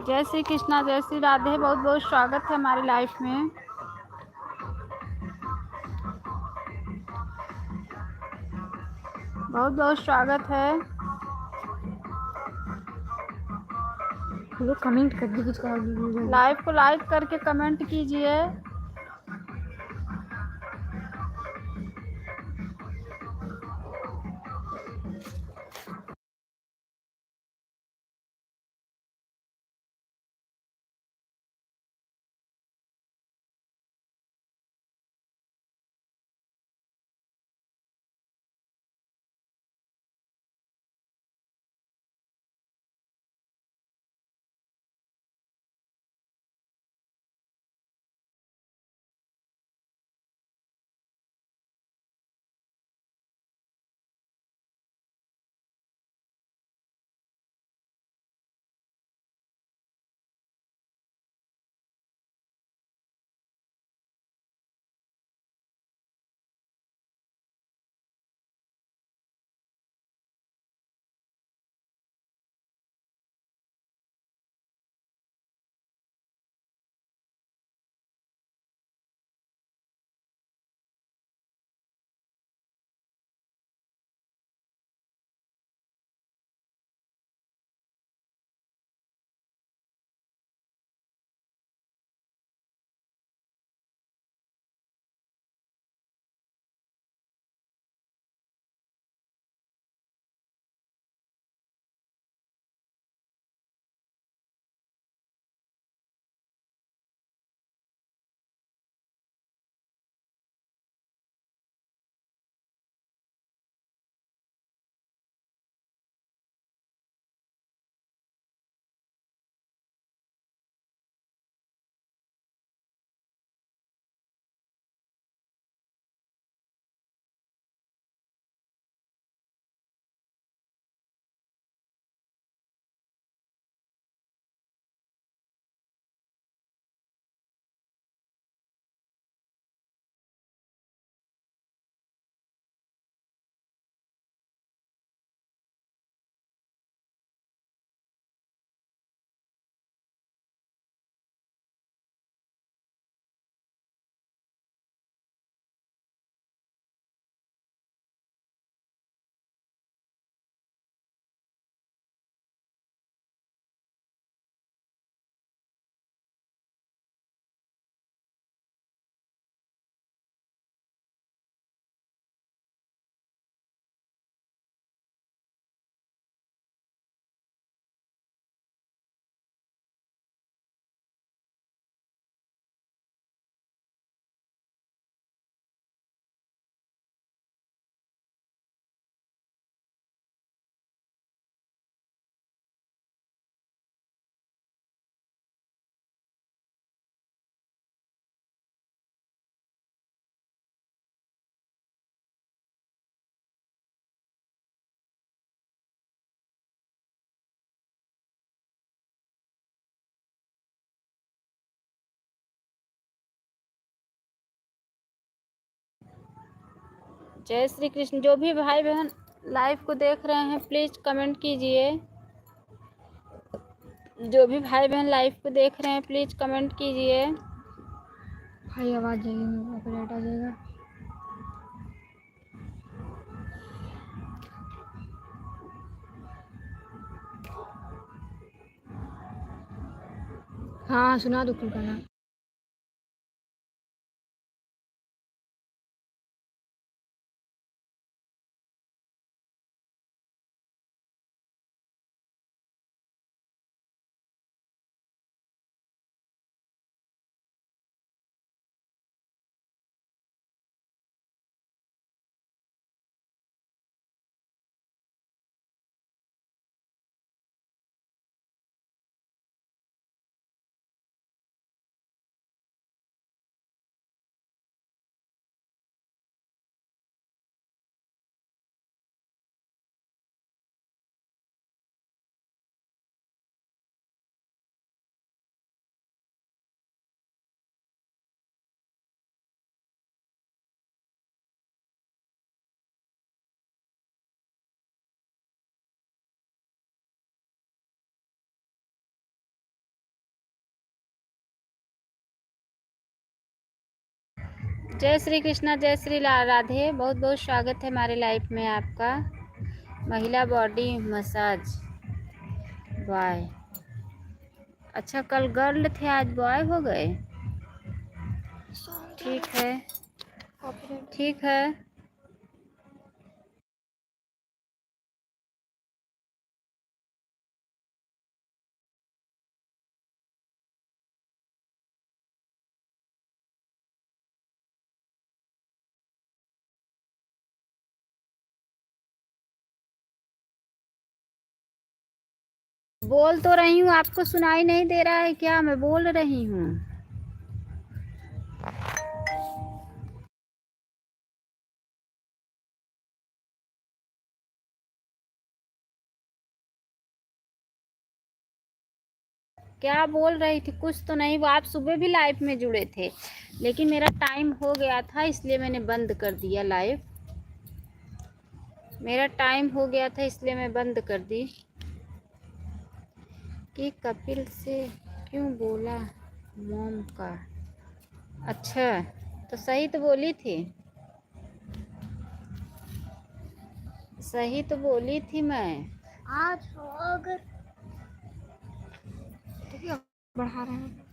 जय श्री कृष्णा, जय श्री राधे। बहुत बहुत स्वागत है हमारी लाइफ में। बहुत बहुत स्वागत है। लोग कमेंट कर दी कुछ लाइव को लाइक करके कमेंट कीजिए। जय श्री कृष्ण। जो भी भाई बहन लाइव को देख रहे हैं प्लीज कमेंट कीजिए। जो भी भाई बहन लाइव को देख रहे हैं प्लीज कमेंट कीजिए। भाई आवाज जाएगी, मेरा कॉपीराइट आ जाएगा। हाँ सुना दो कुल गाना। जय श्री कृष्णा, जय श्री राधे। बहुत बहुत स्वागत है हमारे लाइफ में आपका। महिला बॉडी मसाज बॉय। अच्छा, कल गर्ल थे आज बॉय हो गए। ठीक है, ठीक है। बोल तो रही हूँ, आपको सुनाई नहीं दे रहा है क्या? मैं बोल रही हूँ। क्या बोल रही थी? कुछ तो नहीं। वो आप सुबह भी लाइव में जुड़े थे, लेकिन मेरा टाइम हो गया था इसलिए मैंने बंद कर दिया लाइव। मेरा टाइम हो गया था इसलिए मैं बंद कर दी। कि कपिल से क्यों बोला मॉम का? अच्छा, तो सही तो बोली थी, सही तो बोली थी मैं। आज अगर देखिए बढ़ा रहे हैं।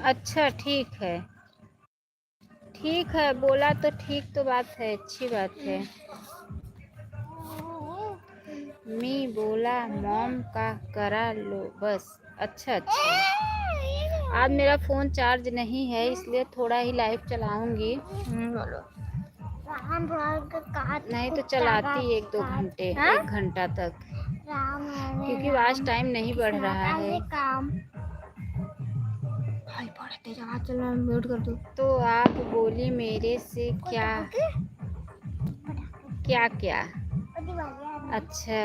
अच्छा, ठीक है, ठीक है। बोला तो ठीक तो बात है, अच्छी बात है। मी बोला मॉम का करा लो बस। अच्छा अच्छा। आज मेरा फ़ोन चार्ज नहीं है इसलिए थोड़ा ही लाइव चलाऊंगी। बोलो नहीं तो चलाती 1-2 घंटे, 1 घंटा तक, क्योंकि आज टाइम नहीं बढ़ रहा है। भाई बड़ा तेज आवाज चल रहा है, म्यूट कर दो। तो आप बोली मेरे से क्या क्या क्या? अच्छा,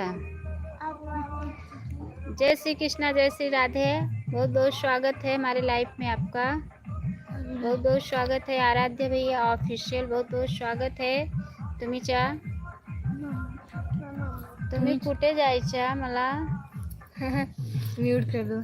जय श्री कृष्णा, जय श्री राधे। बहुत बहुत स्वागत है हमारे लाइफ में आपका। बहुत बहुत स्वागत है आराध्य भैया ऑफिशियल। बहुत बहुत स्वागत है। तुम्ही कुठे जायच्या मला? म्यूट कर दो।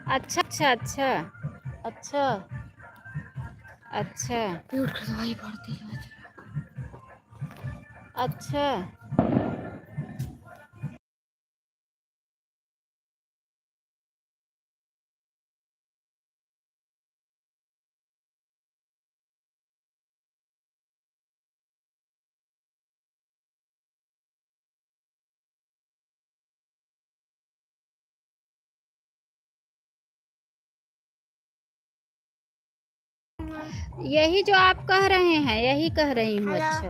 अच्छा अच्छा अच्छा अच्छा अच्छा म्यूट कर दो भाई, बहुत तेज आवाज। अच्छा। यही जो आप कह रहे हैं यही कह रही हूँ। अच्छा,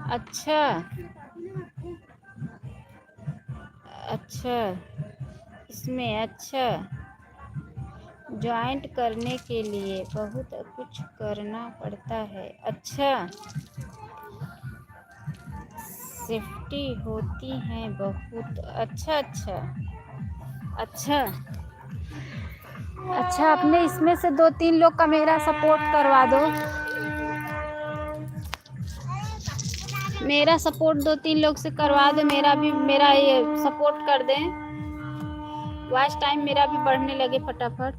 अच्छा अच्छा। इसमें अच्छा, ज्वाइंट करने के लिए बहुत कुछ करना पड़ता है। अच्छा, सेफ्टी होती है बहुत। अच्छा अच्छा अच्छा अच्छा। अपने इसमें से 2-3 लोग का मेरा सपोर्ट करवा दो। मेरा सपोर्ट 2-3 लोग से करवा दो। मेरा ये सपोर्ट कर दें। वॉच टाइम मेरा भी बढ़ने लगे फटाफट।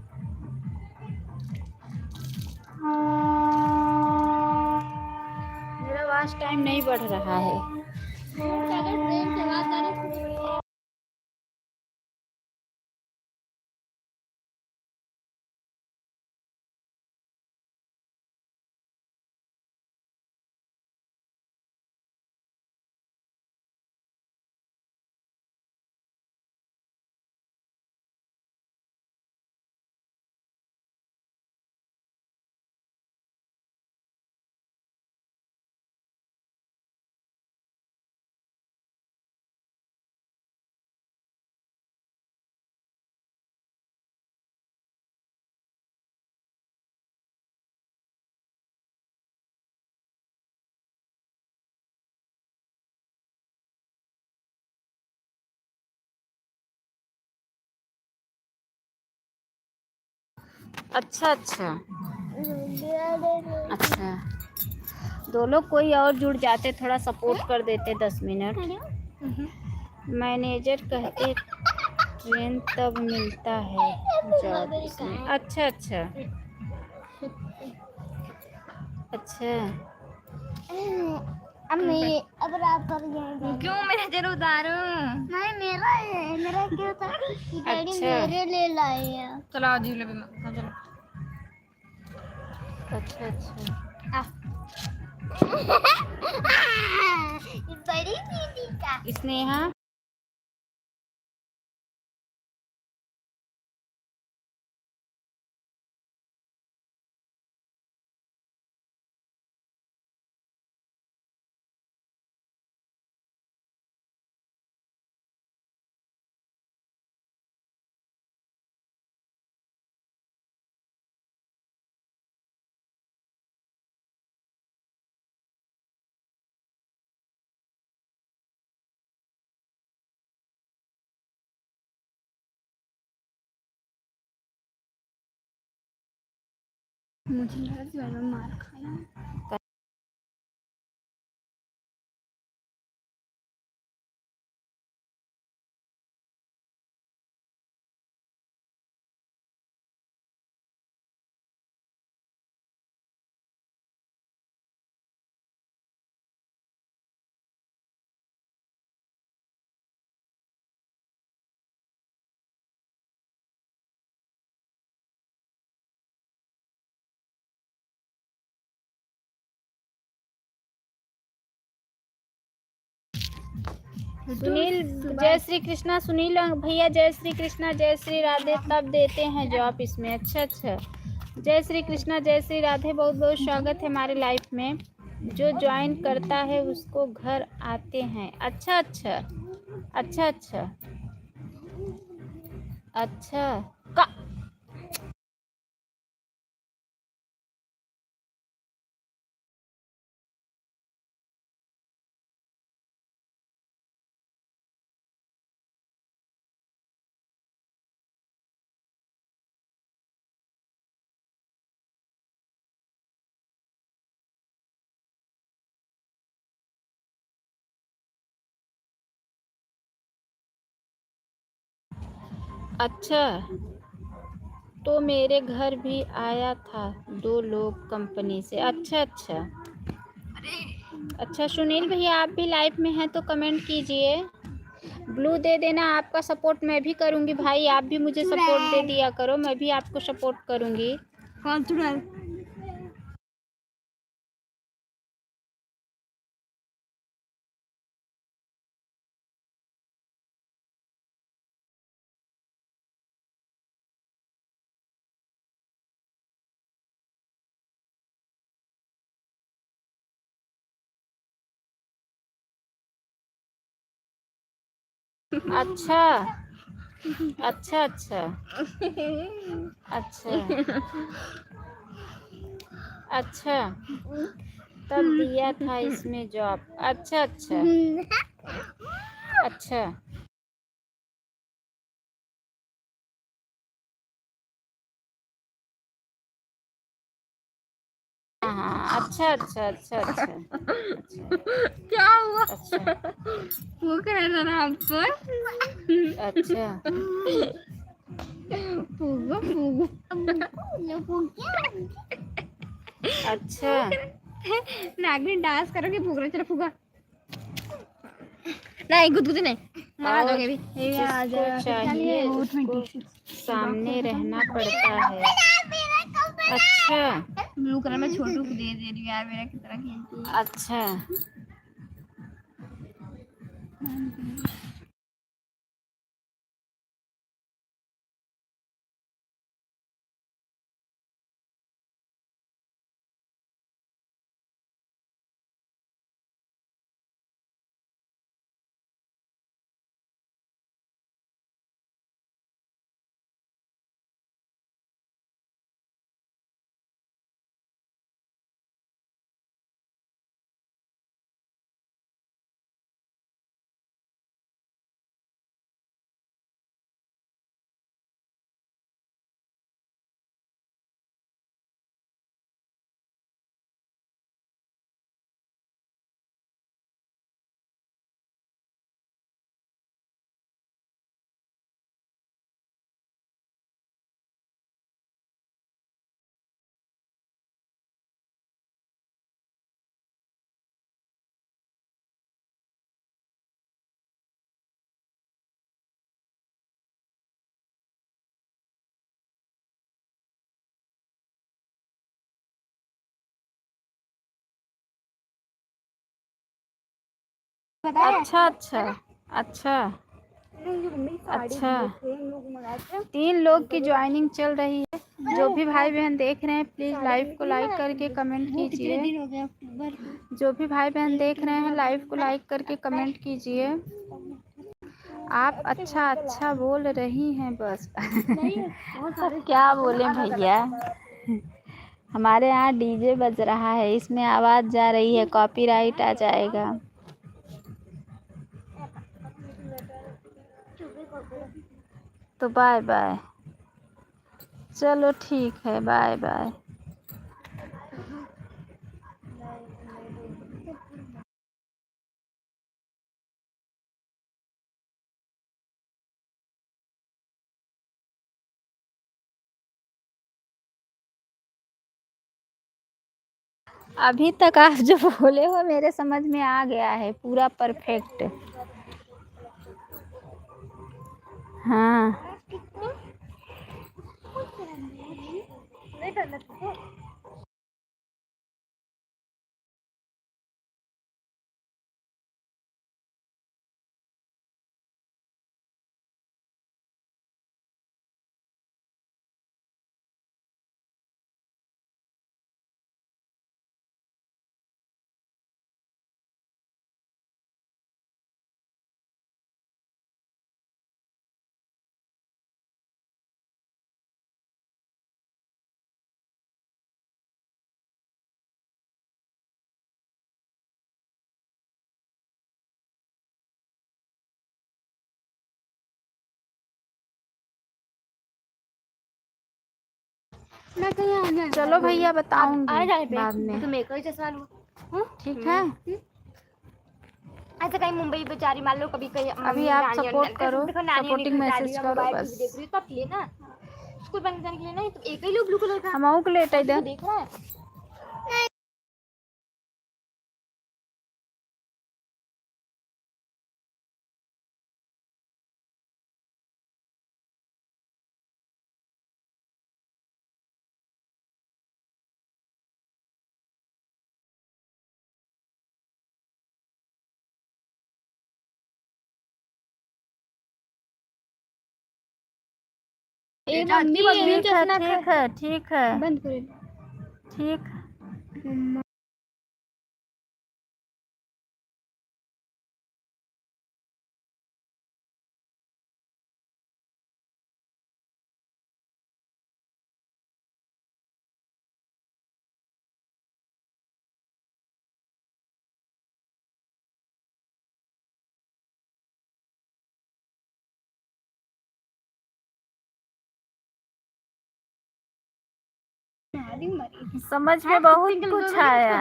मेरा वॉच टाइम नहीं बढ़ रहा है। अच्छा अच्छा अच्छा, दो लोग कोई और जुड़ जाते, थोड़ा सपोर्ट कर देते 10 मिनट। मैनेजर कहते ट्रेन तब मिलता है जॉब इसमें। अच्छा अच्छा अच्छा। अब नहीं, अब रात भर क्यों मैनेजर उतारू? नहीं, मेरा है, मेरा क्यों था? डैडी अच्छा। मेरे ले लाए हैं। चलो आज ही ले चलो। अच्छा अच्छा। बड़ी दीदी का स्नेहा मुझे लगा मैंने मार खाया। सुनील, जय श्री कृष्णा। सुनील भैया जय श्री कृष्णा, जय श्री राधे। तब देते हैं जॉब इसमें। अच्छा अच्छा, जय श्री कृष्णा, जय श्री राधे। बहुत बहुत स्वागत है हमारे लाइफ में। जो ज्वाइन करता है उसको घर आते हैं। अच्छा अच्छा अच्छा अच्छा अच्छा का अच्छा, तो मेरे घर भी आया था 2 लोग कंपनी से। अच्छा अच्छा अच्छा। सुनील भैया आप भी लाइव में हैं तो कमेंट कीजिए, ब्लू दे देना। आपका सपोर्ट मैं भी करूंगी भाई, आप भी मुझे सपोर्ट दे दिया करो, मैं भी आपको सपोर्ट करूंगी। कौन चुड़ैल? अच्छा अच्छा अच्छा अच्छा अच्छा, तब दिया था इसमें जॉब। अच्छा अच्छा अच्छा हाँ। अच्छा अच्छा अच्छा अच्छा अच्छा क्या हुआ? अच्छा वो कह रहा था ना आपको। अच्छा फूगो फूगो अच्छा नागिन डांस करोगे फूक रहे चलो फूगा नहीं गुदगुदी नहीं मार और दोगे भी ये आ जिसको जा चाहिए उसको सामने रहना पड़ता है। अच्छा ब्लू कलर में छोटू को दे रही हूँ यार मेरा कितना खेलती है अच्छा अच्छा अच्छा अच्छा अच्छा 3 लोग की ज्वाइनिंग चल रही है। जो भी भाई बहन देख रहे हैं प्लीज़ लाइव को लाइक करके कमेंट कीजिए। जो भी भाई बहन देख रहे हैं लाइव को लाइक करके कमेंट कीजिए। आप अच्छा अच्छा बोल रही हैं बस क्या बोलें भैया। हमारे यहाँ डीजे बज रहा है, इसमें आवाज़ जा रही है, कॉपीराइट आ जाएगा। तो बाय बाय, चलो ठीक है, बाय बाय। अभी तक आप जो बोले हो मेरे समझ में आ गया है पूरा परफेक्ट। हाँ चलो भैया बताऊंगी बाद में, तो मेरे को ही चश्मा लूं ठीक है। ऐसे कहीं मुंबई बेचारी मान लो कभी कहीं अभी आप सपोर्ट करो, सपोर्टिंग मैसेज करो बस। तब लिए ना स्कूल बनने जाने के लिए ना तो एक ही लो ब्लू कलर का हम के लेट इधर देख रहा है। ठीक है ठीक है बंद करो ठीक। समझ में बहुत कुछ आया।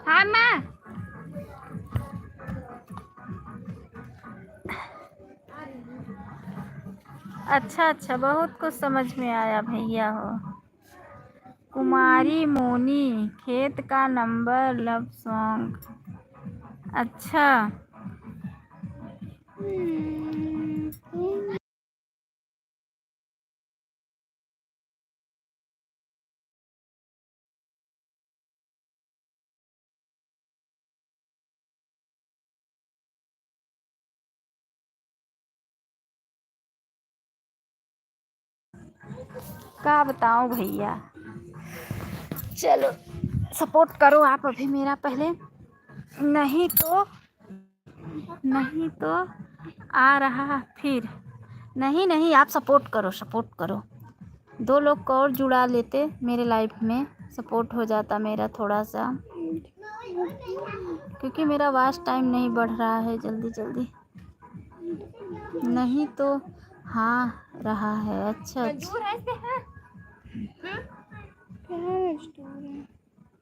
हाँ माँ अच्छा अच्छा, बहुत कुछ समझ में आया भैया हो। कुमारी मोनी, खेत का नंबर, लव सॉन्ग। अच्छा, क्या बताऊं भैया। चलो सपोर्ट करो आप अभी मेरा पहले, नहीं तो आ रहा फिर। नहीं नहीं, आप सपोर्ट करो, सपोर्ट करो। 2 लोग को और जुड़ा लेते मेरे लाइफ में, सपोर्ट हो जाता मेरा थोड़ा सा, क्योंकि मेरा वाच टाइम नहीं बढ़ रहा है जल्दी जल्दी। नहीं तो हाँ रहा है। अच्छा अच्छा,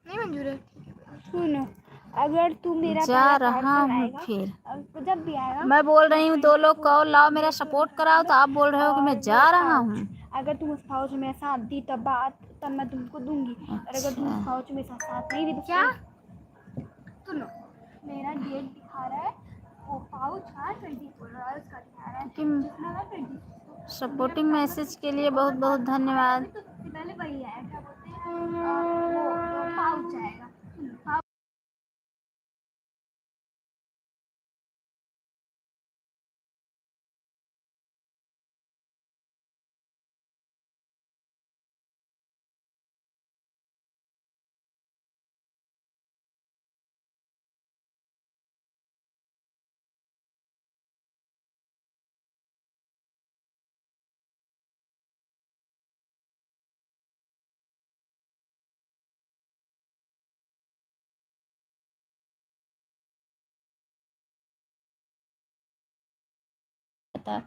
नहीं मंजूर है। सुनो, अगर तू मेरा जा पहला रहा पार्सल हूँ आएगा, फिर। जब भी आएगा, मैं बोल रही हूँ 2 लोग को लाओ मेरा सपोर्ट कराओ, तो आप बोल रहे हो कि मैं जा रहा हूँ। अगर तुम उस पाउच में मेरा साथ दी तब मैं तुमको दूंगी, और अगर तुम उस अच्छा, पाउच में साथ नहीं दी तो क्या? सुनो, मेरा डेट दिखा रहा है, वो पाउच का 24 का दिखा रहा है, जितना का 20। सपोर्टिंग मैसेज के लिए बहुत बहुत धन्यवाद। तो सबसे पहले वही आया, क्या बोलते हैं, वो पाउच आएगा। सुनो,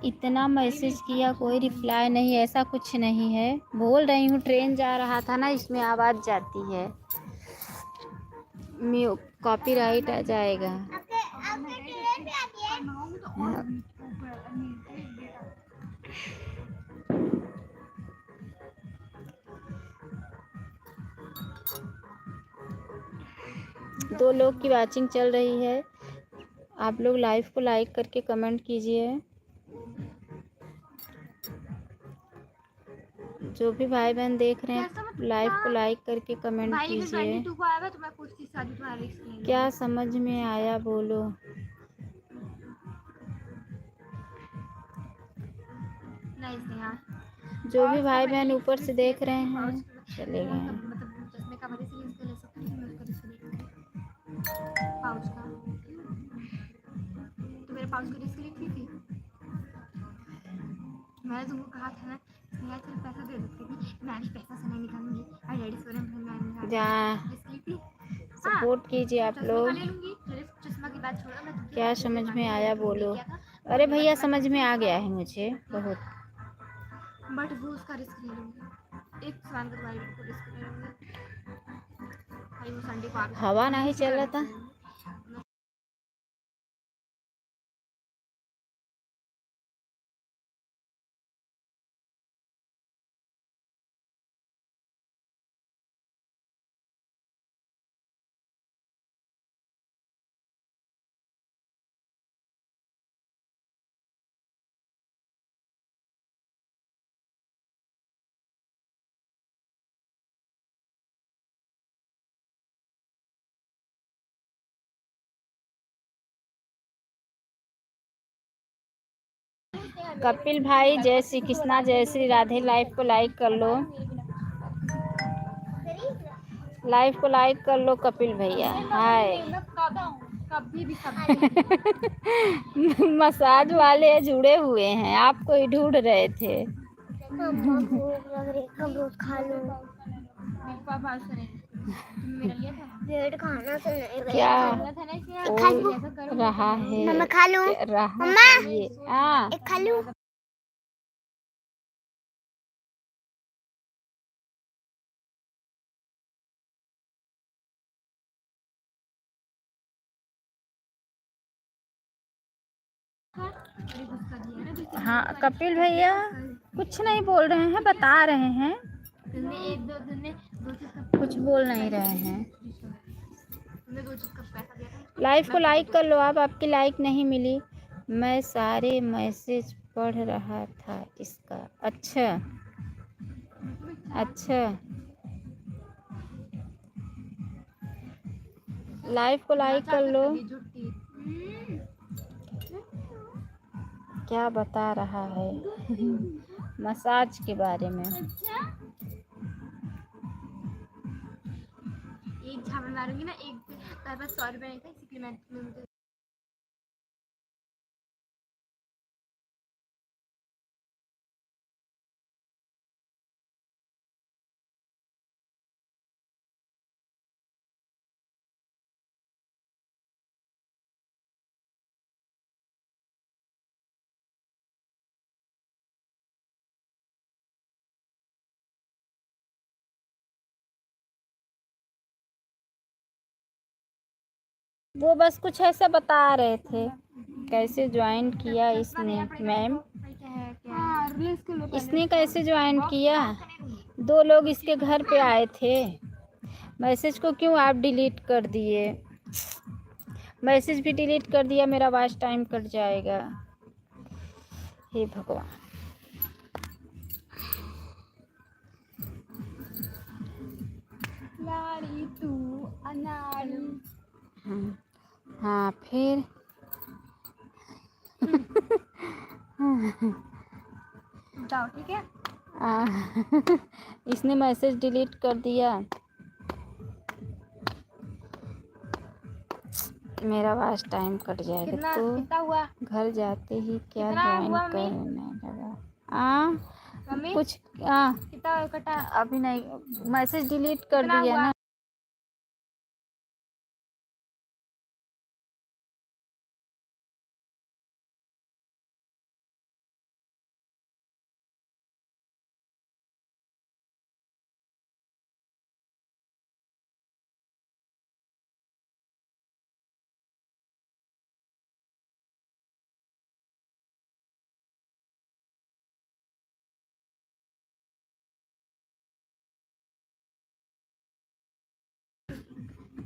इतना मैसेज किया कोई रिप्लाई नहीं, ऐसा कुछ नहीं है। बोल रही हूँ ट्रेन जा रहा था ना, इसमें आवाज़ जाती है, कॉपीराइट आ जाएगा। दो लोग की वाचिंग चल रही है, आप लोग लाइव को लाइक करके कमेंट कीजिए। जो भी भाई बहन देख रहे हैं लाइव को लाइक करके कमेंट कीजिए। क्या समझ में आया बोलो। जो भी भाई बहन ऊपर से देख रहे हैं चले गए। पाउच का तो मेरे पाउच की रिस्क ली थी। मैंने तुमको कहा था ना, स्नेहा चल पैसा दे देती थी, मैं पैसा से नहीं निकालूंगी, और डैडी सोरे में जा सपोर्ट कीजिए आप लोग। चश्मा की बात छोड़ो, मैं क्या समझ में आया बोलो। अरे भैया समझ में आ गया है मुझे बहुत। बट वो उसका रिस्क ले लूंगी, एक साल का तुम्हारी रिस्क ले लूंगी। भाई वो संडे को हवा नहीं चल रहा था। कपिल भाई जय श्री कृष्णा, जय श्री राधे। लाइव को लाइक कर लो, लाइव को लाइक कर लो कपिल भैया। हाय मसाज वाले जुड़े हुए हैं, आपको ही ढूंढ रहे थे। खा लो। क्या बोल रहा है, मैं खा लूं? रहा है ये। हाँ खा लूं? अरे गुस्सा दिया ना दूसरे हाँ कपिल भैया कुछ नहीं बोल रहे हैं, बता रहे हैं, तुमने एक दो तुमने दो चीज का कुछ बोल नहीं रहे हैं। तुमने दो चीज का पैसा दिया था। लाइव को लाइक कर लो आप, आपकी लाइक नहीं मिली। मैं सारे मैसेज पढ़ रहा था इसका। अच्छा अच्छा, लाइव को लाइक कर लो। क्या बता रहा है मसाज के बारे में। अच्छा एक झापड़ मारूंगी ना, एक तार पर 100 रुपए नहीं था, इसी के लिए मैं मुझे वो बस कुछ ऐसा बता रहे थे कैसे ज्वाइन किया इसने। मैम इसने कैसे ज्वाइन किया, 2 लोग इसके घर पे आए थे। मैसेज को क्यों आप डिलीट कर दिए, मैसेज भी डिलीट कर दिया, मेरा वॉच टाइम कट जाएगा। हे भगवान। लाड़ी तू अनाड़ी। हाँ फिर जाओ ठीक है। इसने मैसेज डिलीट कर दिया, मेरा वॉच टाइम कट जाएगा। कितना तो कितना हुआ घर जाते ही क्या कितना ज्वाइन हुआ मम्मी? करने लगा। मम्मी कुछ कितना कटा? अभी नहीं, मैसेज डिलीट कर कितना दिया हुआ? ना।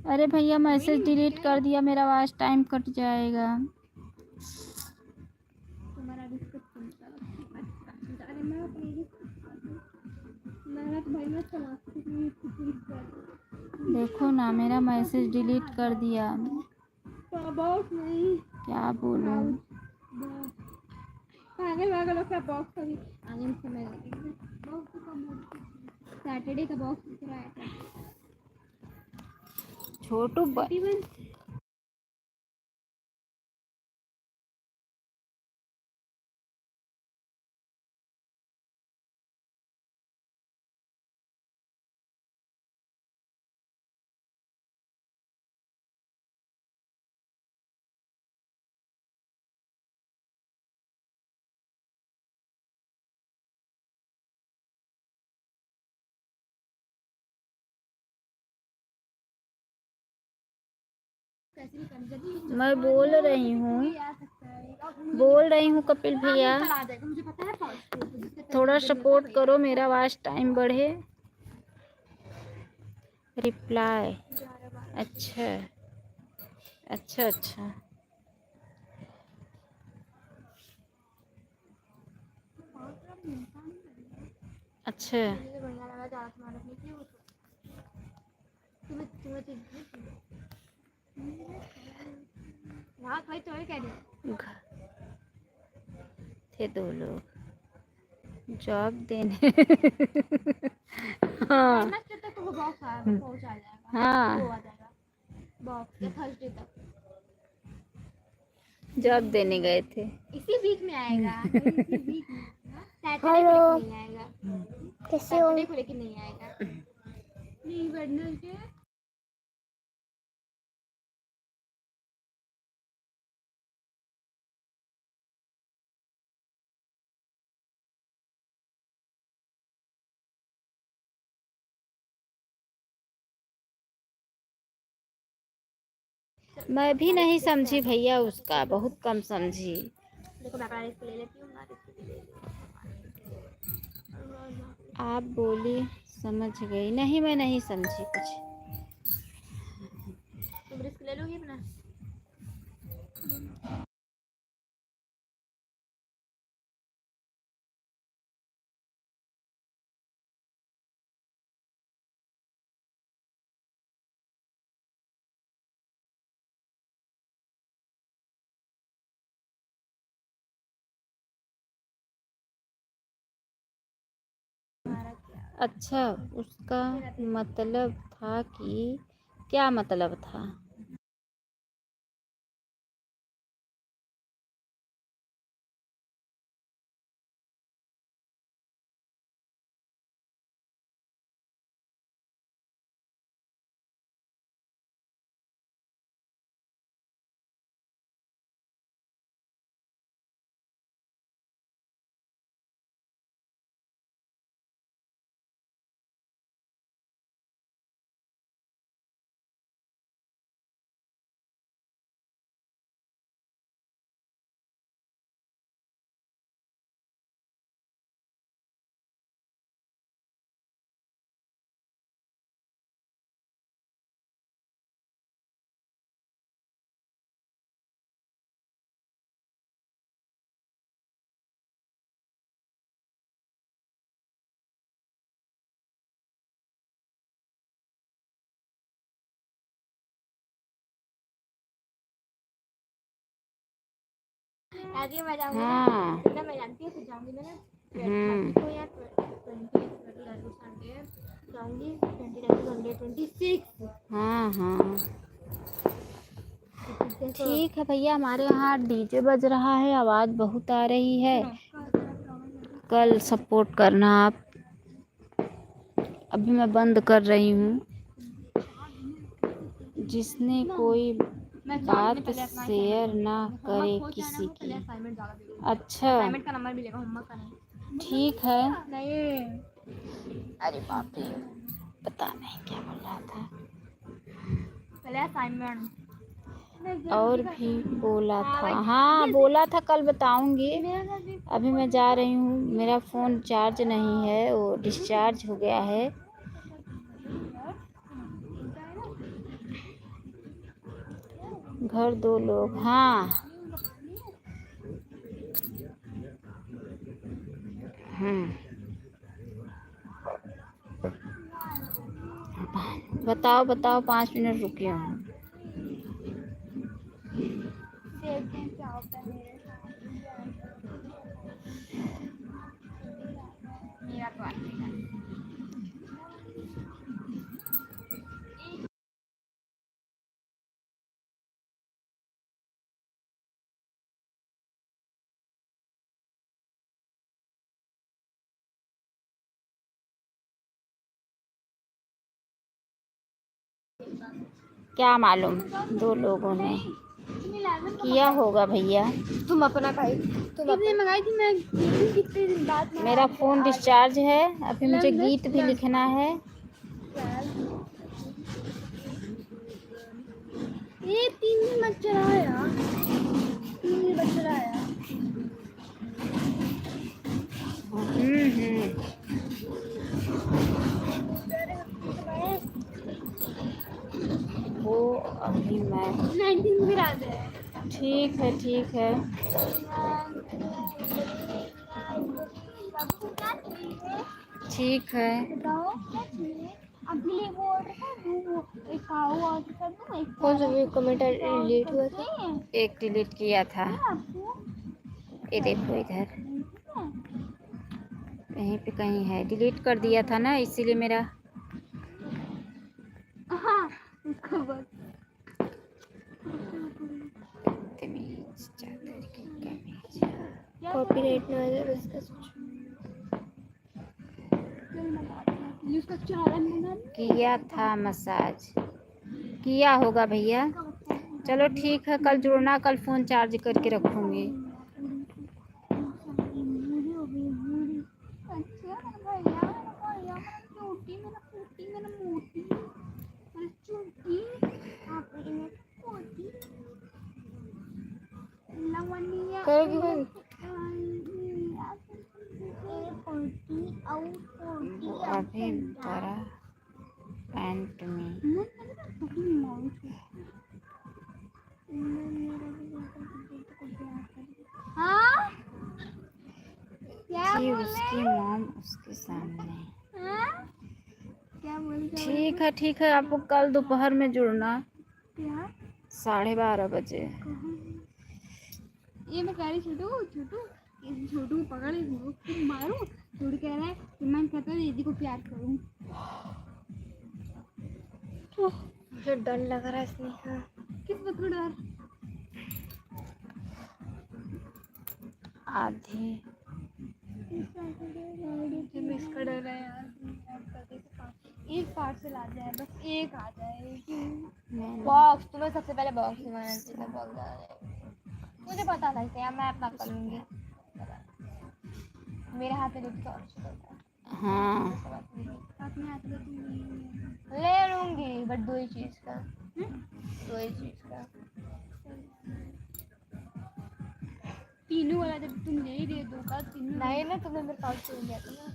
अरे भैया मैसेज डिलीट कर दिया, मेरा वॉच टाइम कट जाएगा। तुम्हारा डिस्कस अरे मैं अपनी मेहनत भाई मैं चला देखो ना मेरा मैसेज डिलीट कर दिया, बॉक्स नहीं क्या बोलूं। पागल वागल लोग का बॉक्स अभी आने में समय लगेगा। बॉक्स तो कम सैटरडे का बॉक्स लेकर आया था छोटू मैं बोल रही हूँ कपिल भैया, थोड़ा सपोर्ट करो, मेरा वॉच टाइम बढ़े। रिप्लाई अच्छा अच्छा अच्छा अच्छा। रात भाई तो कह रही थे 2 लोग जॉब देने हाँ तक तो वो बॉक्स पहुंचा जाएगा। हाँ वो आ जाएगा बॉक्स या थर्सडे तक जॉब देने गए थे। इसी वीक में आएगा। इसी वीक में सैटरडे को लेके नहीं आएगा। कैसे हो? सैटरडे को लेके नहीं आएगा। नहीं वेडनेसडे मैं भी नहीं समझी भैया, उसका बहुत कम समझी। देखो मैं अपना रिस्क ले लेती हूँ ना, रिस्क भी ले लेती आप बोली समझ गई। नहीं, मैं नहीं समझी कुछ। तुम रिस्क ले लोगी अपना? अच्छा, उसका मतलब था कि क्या मतलब था? आगे मैं जाऊंगी हाँ। ना, मैं जानती हूँ, फिर जाऊंगी मैं ना हम्म। को यार 20 संडे जाऊंगी, 20 संडे 26। हाँ हाँ, ठीक है भैया। हमारे यहाँ डीजे बज रहा है, आवाज़ बहुत आ रही है। कल सपोर्ट करना आप। अभी मैं बंद कर रही हूँ। जिसने कोई बात शेयर ना करे किसी की। अच्छा, असाइनमेंट का नंबर मिलेगा, होमवर्क का नहीं। ठीक है। नहीं, अरे बाप रे, पता नहीं क्या बोल रहा था। पहले असाइनमेंट और भी बोला था। हाँ, बोला था कल बताऊंगी। अभी मैं जा रही हूँ। मेरा फ़ोन चार्ज नहीं है, वो डिस्चार्ज हो गया है। घर 2 लोग। हाँ। बताओ बताओ, 5 मिनट रुकी हूँ। क्या होता है मेरा तो क्या मालूम, 2 लोगों ने किया होगा भैया। तुम अपना भाई, तुम अपने मंगाई थी मैं कितने दिन बाद। मेरा फ़ोन डिस्चार्ज है। अभी मुझे गीत भी लिखना है। ये 3 दिन मत चलाया, 3 दिन मत चलाया। वो अभी मैं 19 भी रात है। ठीक है, ठीक है। ठीक है। बताओ क्या चाहिए? अगले वो ऑर्डर कर दूँ, वो एक पाव ऑर्डर कर दूँ, एक कौन सा वीडियो कमेंट डिलीट हुआ था? एक डिलीट किया था। आपको ये देखो इधर, कहीं पे कहीं है। डिलीट कर दिया था ना, इसीलिए मेरा हाँ उसको बस तमीज, चादर की कमीज। कॉपीराइट ना आ जाए उसका सोचो। उसका चालन बना किया था मसाज, किया होगा भैया। चलो ठीक है, कल जुड़ना। कल फ़ोन चार्ज करके रखूँगी। करोगी कौन? वो अभी बड़ा पैंट में। हाँ क्या जी बोल उसकी मॉम उसके सामने। हाँ? क्या बोल ठीक है, आपको कल दोपहर में जुड़ना क्या 12:30 बजे। ये मैं कह रही छोटू छोटू ये छोटू को पकड़ इसको मारूं। छोटू कह रहा है कि मैं कहता हूँ दीदी को प्यार करूं। मुझे डर लग रहा है स्नेहा। किस बात को डर? आधी मुझे इसका डर है यार। एक पार्सल आ जाए, बस एक आ जाए। बॉक्स तुम्हें सबसे पहले बॉक्स मंगाना चाहिए। बॉक्स आ जाए मुझे पता था कि मैं अपना कर लूंगी। मेरे हाथ में तो और अच्छा होता है। हाँ अपने हाथ में तुम ले लूंगी बट दो ही चीज का। तीनों वाला जब तुम ले ही दे दो का तीनों नहीं ना तुमने मेरे पास छोड़ दिया था ना।